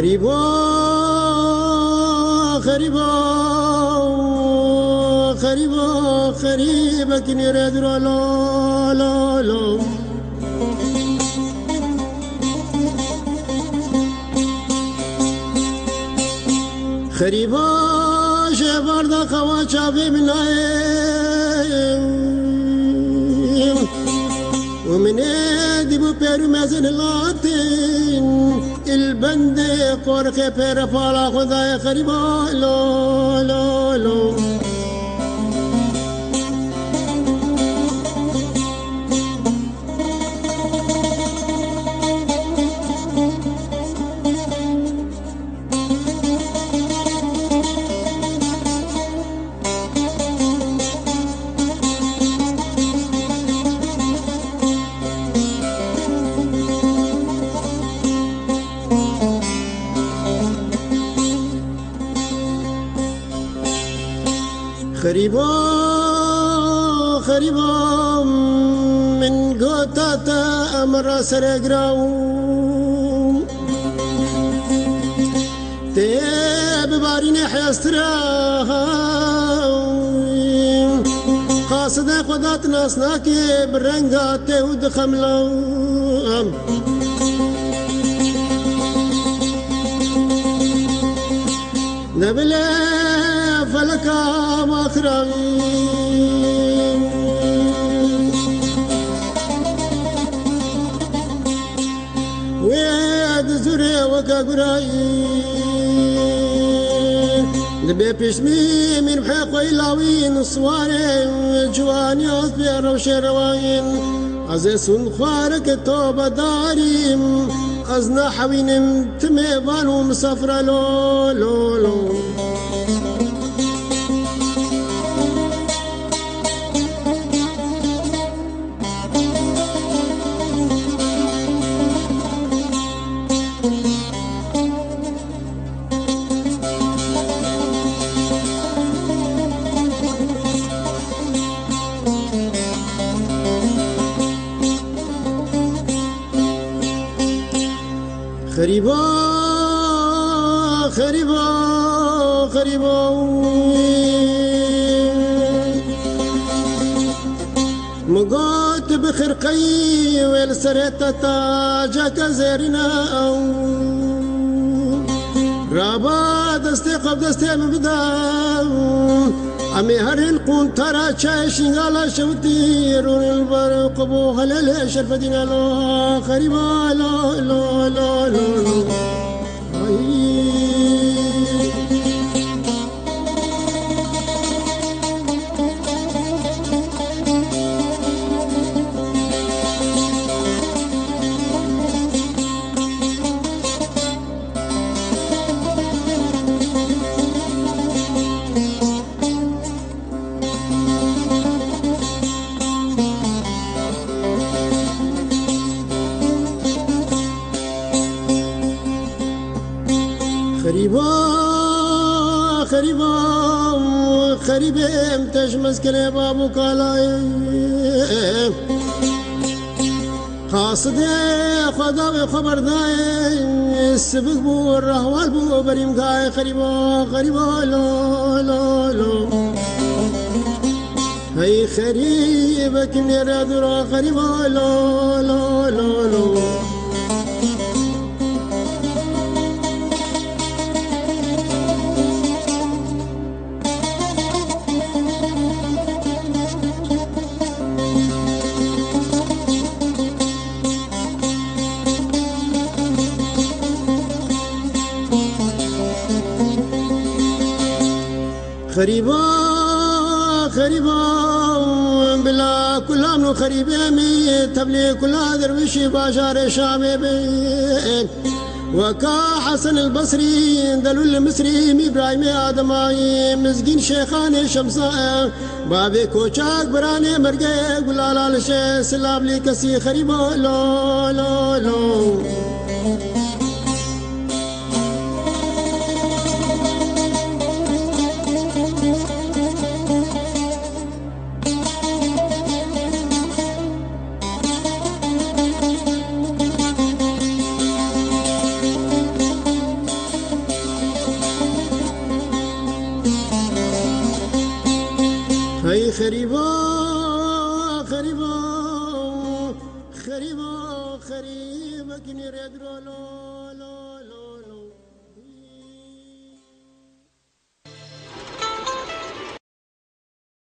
خريبا خريبا خريبا خريبا كني ردرا لا لا لا خريبا شفار دا خوا شافي منايم ومن ادي بو بيرو مازن لاتين البند قرق بير فالا خداي خريبا لا لا لا خريبا خريبا من قوتاتا أمر سرقراو تيب بارين حيستراو قاصد قدات ناسناكي برنقات تهود خملاو نبلا فلكا ماخرم ويد زوري وكا قراي نبي بشمي من بحق ويلاوين الصواري جواني أصبر وشروين عزيسون خوارك التوبة داريم أزنا حوينم تمي بالو مسافرة لو لو لو خريبا خريبا خريبا مقات بخرقي والسريت تاجك زيرنا رابا دستي قب دستي مبدا عمي هرين قون ترى شاشين على شوتيرون البرق بو هلال شرفتنا لا خريبا لا لا لا لا خريبا خريبا خريبا امتش مسكني بابو كالاي قاصد خدا خبر داي السبق بو الرهوال بو بريم كاي خريبا خريبا لا لا لا هي خريبا كني رادرا خريبا لا لا لا لا خريبا خريبا بلا كل امن خريبا مي تبلي كل درويشي باشار شامي بي وكا حسن البصري دلو المصري ابراهيم ادماي مسكين شيخان شمساء بابي كوچاك براني مرقي قلالا لشي سلاب لي كسي خريبا لا لا لا خريبا خريبا خريبا خريبا كني ردرولو